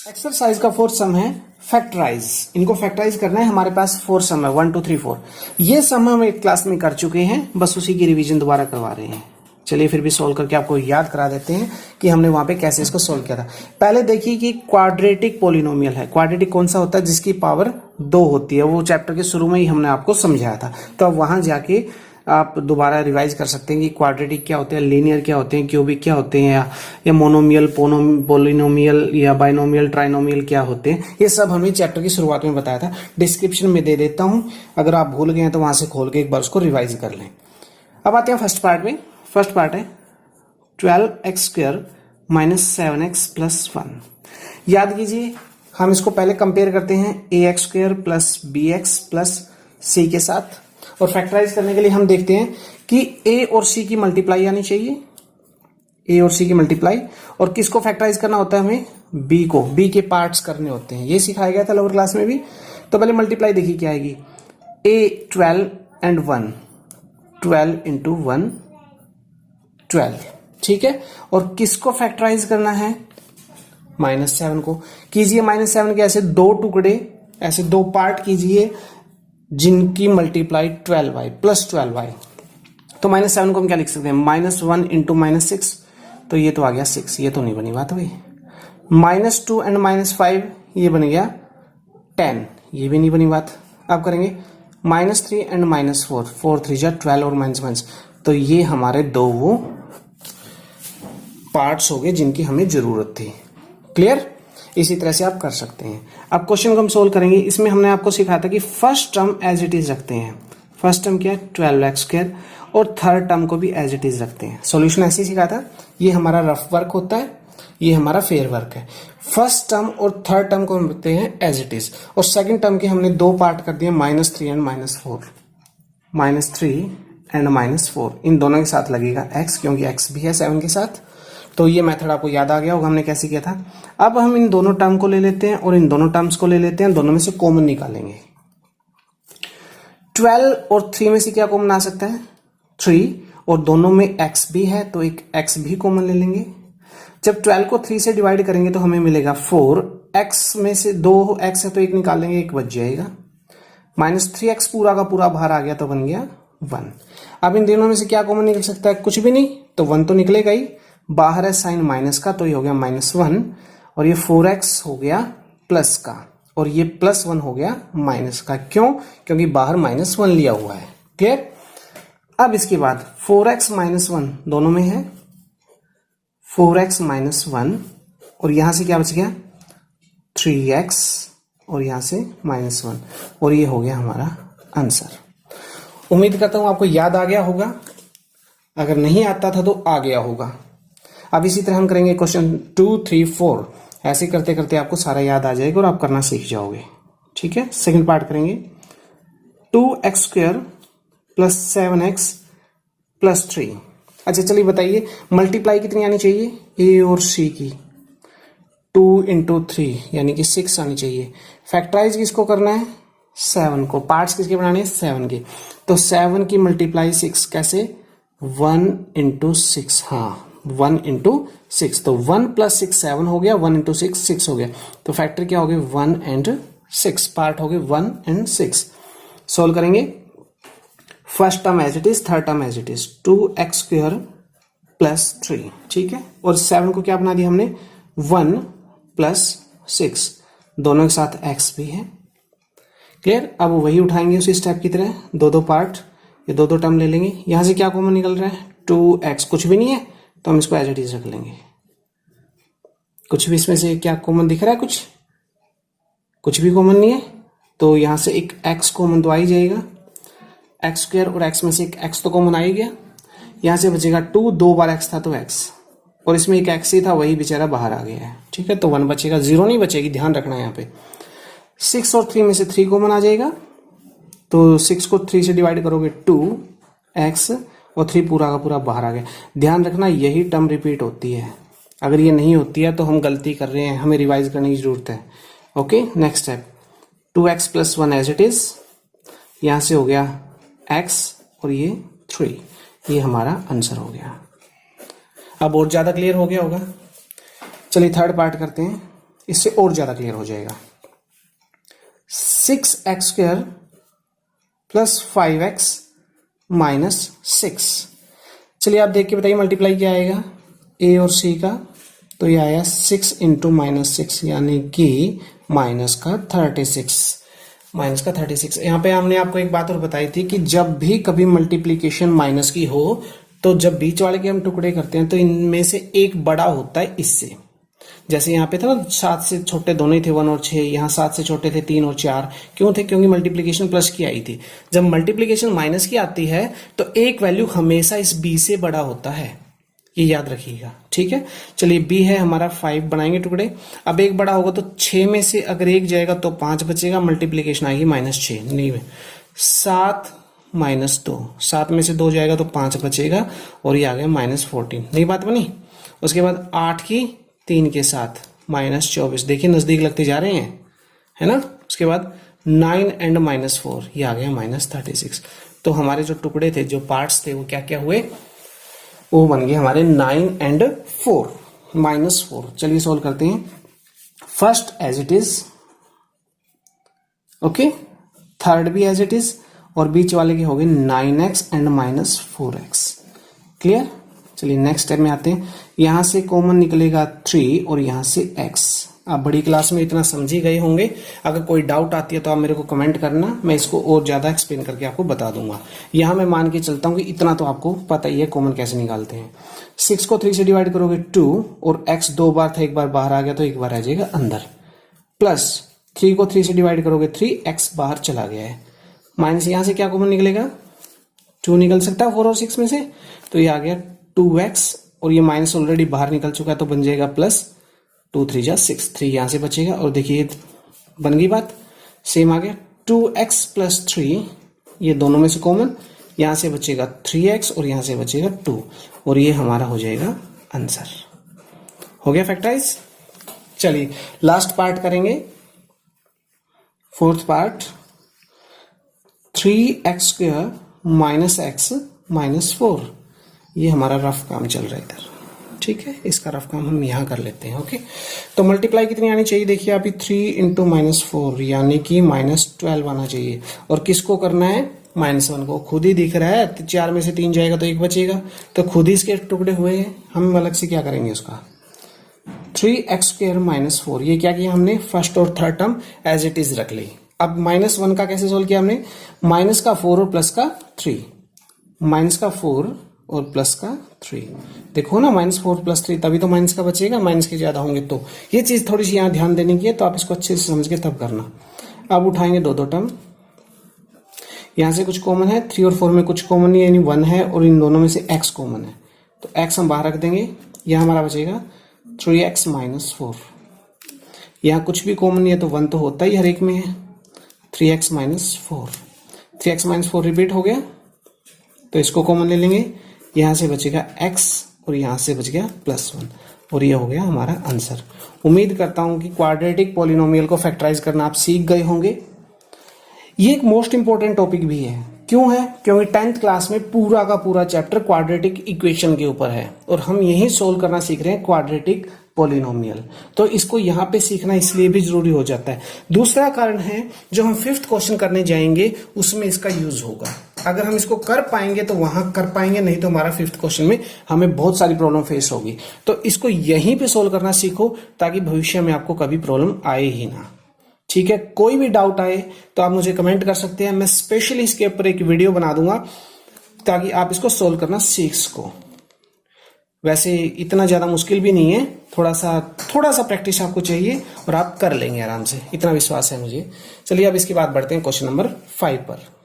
Exercise का fourth सम है factorise. इनको फैक्टराइज करना है। हमारे पास 4 सम है 1 2 3 4। ये सम हम एक क्लास में कर चुके हैं, बस उसी की रिवीजन दोबारा करवा रहे हैं। चलिए फिर भी सोल्व करके आपको याद करा देते हैं कि हमने वहां पे कैसे इसको सोल्व किया था। पहले देखिए कि क्वाड्रेटिक पोलिनोमियल है। क्वाड्रेटिक कौन सा होता है? जिसकी पावर 2 होती है। वो चैप्टर के शुरू में ही हमने आपको समझाया था, तो अब वहां जाके आप दोबारा रिवाइज कर सकते हैं कि क्वाड्रेटिक क्या होते हैं, लीनियर क्या होते हैं, क्यूबिक क्या होते हैं, या मोनोमियल, पोलिनोमियल या बाइनोमियल, ट्राइनोमियल क्या होते हैं। ये सब हमने चैप्टर की शुरुआत में बताया था। डिस्क्रिप्शन में दे देता हूं, अगर आप भूल गए हैं तो वहां से खोल के एक बार उसको रिवाइज कर लें। अब आते हैं फर्स्ट पार्ट में। फर्स्ट पार्ट है 12x² माइनस 7x प्लस 1। याद कीजिए, हम इसको पहले कंपेयर करते हैं ax² plus bx plus c के साथ, और फैक्टराइज करने के लिए हम देखते हैं कि a और c की मल्टीप्लाई आनी चाहिए, a और c की मल्टीप्लाई। और किसको फैक्टराइज करना होता है? हमें b को, b के पार्ट्स करने होते हैं। ये सिखाया गया था लोअर क्लास में भी। तो पहले मल्टीप्लाई देखिए क्या आएगी, a 12 एंड 1, 12 इंटू 1 12, ठीक है। और किसको फैक्टराइज करना है? -7 को। कीजिए -7 के ऐसे दो टुकड़े, ऐसे दो पार्ट कीजिए जिनकी मल्टीप्लाई 12y प्लस 12y। तो -7 को हम क्या लिख सकते हैं? -1 इंटू -6, तो ये तो आ गया 6। ये तो नहीं बनी बात भाई। -2 एंड -5, ये बन गया 10, ये भी नहीं बनी बात। अब करेंगे -3 एंड -4, 4 3 जा 12 और -1, तो ये हमारे दो वो पार्ट्स हो गए जिनकी हमें जरूरत थी। क्लियर? इसी तरह से आप कर सकते हैं। अब क्वेश्चन को हम सोल्व करेंगे। इसमें हमने आपको सिखाया था कि first term as it is रखते हैं। फर्स्ट टर्म क्या है? 12x², और थर्ड टर्म को भी एज इट इज रखते हैं। सॉल्यूशन ऐसे ही सिखाया था। ये हमारा रफ वर्क होता है, ये हमारा फेयर वर्क है। फर्स्ट टर्म और थर्ड टर्म को हम रखते हैं एज इट इज, और सेकेंड टर्म के हमने दो पार्ट कर दिए, -3 एंड -4। -3 एंड -4, इन दोनों के साथ लगेगा x, क्योंकि x भी है 7 के साथ। तो ये मेथड आपको याद आ गया होगा हमने कैसे किया था। अब हम इन दोनों टर्म को ले लेते हैं और इन दोनों टर्म्स को ले लेते हैं, दोनों में से कॉमन निकालेंगे। 12 और 3 में से क्या कॉमन आ सकता है? 3, और दोनों में x भी है तो एक x भी कॉमन ले लेंगे। जब 12 को 3 से डिवाइड करेंगे तो हमें मिलेगा 4, x में से 2x है तो एक निकाल लेंगे, एक बच जाएगा। -3x पूरा का पूरा बाहर आ गया तो बन गया 1। अब इन दोनों में से क्या कॉमन निकल सकता है? कुछ भी नहीं, तो 1 तो निकलेगा ही। बाहर है साइन माइनस का, तो ये हो गया -1, और ये 4x हो गया प्लस का, और ये +1 हो गया माइनस का। क्यों? क्योंकि बाहर -1 लिया हुआ है। क्लियर? अब इसके बाद 4x -1 दोनों में है, 4x -1, और यहां से क्या बच गया? 3x, और यहां से -1, और ये हो गया हमारा आंसर। उम्मीद करता हूं आपको याद आ गया होगा। अगर नहीं आता था तो आ गया होगा। अब इसी तरह हम करेंगे क्वेश्चन 2 3 4। ऐसे करते करते आपको सारा याद आ जाएगा और आप करना सीख जाओगे। ठीक है, सेकंड पार्ट करेंगे। 2x² plus 7x plus 3। अच्छा चलिए बताइए, मल्टीप्लाई कितनी आनी चाहिए? a और c की 2 इंटू 3 यानी कि 6 आनी चाहिए। फैक्टराइज किसको करना है? 7 को। पार्ट्स किसके बनाने हैं? 7 के। तो 7 की मल्टीप्लाई 6 कैसे? 1 इंटू 6। हाँ, 1 इंटू 6, तो 1 प्लस 6 7 हो गया, 1 इंटू 6 6 हो गया। तो फैक्टर क्या हो गए? 1 एंड 6। पार्ट हो गए 1 एंड 6। सोल्व करेंगे। First term as it is, third term as it is, 2x² plus 3, ठीक है। और 7 को क्या बना दिया हमने? 1 प्लस 6, दोनों के साथ x भी है। क्लियर? अब वही उठाएंगे उसी स्टेप की तरह, दो पार्ट, ये दो टर्म ले लेंगे। यहां से क्या कॉमन निकल रहा है? 2x, कुछ भी नहीं है तो हम इसको एज इट इज रख लेंगे। कुछ भी इसमें से क्या कॉमन दिख रहा है? कुछ भी कॉमन नहीं है, तो यहां से एक x कॉमन तो आ ही जाएगा। x² और x में से एक x तो कॉमन आ ही गया। यहां से बचेगा 2, 2 बार x था तो x, और इसमें एक x ही था, वही बेचारा बाहर आ गया है। ठीक है, तो 1 बचेगा, 0 नहीं बचेगी, ध्यान रखना है यहाँ पे। 6 और 3 में से 3 कॉमन आ जाएगा, तो 6 को 3 से डिवाइड करोगे 2x, और 3 पूरा का पूरा बाहर आ गया। ध्यान रखना यही टर्म रिपीट होती है, अगर ये नहीं होती है तो हम गलती कर रहे हैं, हमें रिवाइज करने की जरूरत है। Okay, next step, 2x plus 1 as it is, यहां से हो गया x और ये 3, ये हमारा आंसर हो गया। अब और ज्यादा क्लियर हो गया होगा। चलिए थर्ड पार्ट करते हैं। इससे और ज्यादा क्लियर हो जाएगा। 6x² plus 5x minus 6। चलिए आप देख के बताइए मल्टीप्लाई क्या आएगा a और c का, तो ये आया 6 इंटू माइनस 6 यानी कि माइनस का 36। यहाँ पे हमने आपको एक बात और बताई थी कि जब भी कभी मल्टीप्लीकेशन माइनस की हो तो जब बीच वाले के हम टुकड़े करते हैं तो इनमें से एक बड़ा होता है इससे। जैसे यहाँ पे था ना 7 से छोटे दोनों ही थे 1 और 6, यहाँ 7 से छोटे थे 3 और 4। क्यों थे? क्योंकि मल्टीप्लीकेशन प्लस की आई थी। जब मल्टीप्लीकेशन माइनस की आती है तो एक वैल्यू हमेशा इस b से बड़ा होता है, ये याद रखिएगा, ठीक है। चलिए b है हमारा 5 बनाएंगे टुकड़े। अब एक बड़ा होगा तो 6 में से अगर एक जाएगा तो 5 बचेगा, मल्टीप्लीकेशन आएगी -6 नहीं 7 -2, 7 में से 2 जाएगा तो 5 बचेगा और ये आ गया -14, नहीं बात बनी। उसके बाद 8 की 3 के साथ -24, देखिए नजदीक लगते जा रहे हैं, है ना। उसके बाद 9 एंड -4, ये आ गया -36। तो हमारे जो टुकड़े थे, जो पार्ट्स थे, वो क्या क्या हुए, वो बन गए हमारे 9 एंड 4 -4। चलिए सोल्व करते हैं। First as it is, okay, third भी एज इट इज, और बीच वाले के हो गए 9x एंड -4x। क्लियर। चलिए नेक्स्ट स्टेप में आते हैं। यहां से कॉमन निकलेगा 3 और यहां से x। आप बड़ी क्लास में इतना समझ ही गए होंगे। अगर कोई डाउट आती है तो आप मेरे को कमेंट करना, मैं इसको और ज्यादा एक्सप्लेन करके आपको बता दूंगा। यहां मैं मान के चलता हूं कि इतना तो आपको पता ही है कॉमन कैसे निकालते हैं। 6 को 3 से डिवाइड करोगे 2, और x 2 बार था, एक बार बाहर आ गया तो एक बार आ जाएगा अंदर, प्लस 3 को 3 से डिवाइड करोगे 3, x बाहर चला गया है, माइनस यहां से क्या कॉमन निकलेगा, 2 निकल सकता है 4 और 6 में से, तो ये आ गया 2x, और ये माइनस ऑलरेडी बाहर निकल चुका है तो बन जाएगा प्लस 2 3 जा 6, 3 यहां से बचेगा, और देखिए बन गई बात, सेम आ गया 2x प्लस 3, ये दोनों में से कॉमन, यहां से बचेगा 3x और यहां से बचेगा 2, और ये हमारा हो जाएगा आंसर। हो गया फैक्टराइज। चलिए लास्ट पार्ट करेंगे, fourth part, 3x² minus x minus 4। ये हमारा रफ काम चल रहा है इधर, ठीक है। इसका रफ काम हम यहां कर लेते हैं, ओके। तो मल्टीप्लाई कितनी आनी चाहिए, देखिए अभी 3 इंटू -4 यानी कि -12 आना चाहिए, और किसको करना है, -1 को। खुद ही दिख रहा है, 4 में से 3 जाएगा तो 1 बचेगा, तो खुद ही इसके टुकड़े हुए हैं। हम अलग से क्या करेंगे उसका, 3x² -4, ये क्या किया हमने, फर्स्ट और third term as it is रख ली। अब -1 का कैसे सोल्व किया हमने, माइनस का 4 और प्लस का 3, माइनस का 4 और प्लस का 3, देखो ना -4 + 3, तभी तो माइनस का बचेगा, माइनस के ज्यादा होंगे तो। ये चीज थोड़ी सी यहाँ ध्यान देने की है, तो आप इसको अच्छे से समझ के तब करना। अब उठाएंगे दो टर्म, यहां से कुछ कॉमन है, 3 और 4 में कुछ कॉमन नहीं, यानी 1 है, और इन दोनों में से x कॉमन है, तो x हम बाहर रख देंगे। यह हमारा बचेगा 3x - 4, यहाँ कुछ भी कॉमन नहीं है तो 1 तो होता ही हर एक में है, 3x - 4, 3x - 4 रिपीट हो गया, तो इसको कॉमन ले लेंगे, यहां से बचेगा x और यहां से बच गया +1, और ये हो गया हमारा आंसर। उम्मीद करता हूं कि क्वाड्रेटिक पॉलिनोमियल को फैक्टराइज करना आप सीख गए होंगे। ये एक मोस्ट इंपॉर्टेंट टॉपिक भी है। क्यों है? क्योंकि 10th क्लास में पूरा का पूरा चैप्टर क्वाड्रेटिक इक्वेशन के ऊपर है, और हम यही सोल्व करना सीख रहे हैं क्वाड्रेटिक पॉलिनोमियल। तो इसको यहाँ पे सीखना इसलिए भी जरूरी हो जाता है। दूसरा कारण है, जो हम 5th क्वेश्चन करने जाएंगे उसमें इसका यूज होगा। अगर हम इसको कर पाएंगे तो वहां कर पाएंगे, नहीं तो हमारा 5th क्वेश्चन में हमें बहुत सारी प्रॉब्लम फेस होगी। तो इसको यहीं पे सोल्व करना सीखो, ताकि भविष्य में आपको कभी प्रॉब्लम आए ही ना। ठीक है, कोई भी डाउट आए तो आप मुझे कमेंट कर सकते हैं, मैं स्पेशली इसके ऊपर एक वीडियो बना दूंगा, ताकि आप इसको सोल्व करना सीख सको। वैसे इतना ज्यादा मुश्किल भी नहीं है, थोड़ा सा प्रैक्टिस आपको चाहिए और आप कर लेंगे आराम से, इतना विश्वास है मुझे। चलिए अब इसके बाद बढ़ते हैं क्वेश्चन नंबर 5 पर।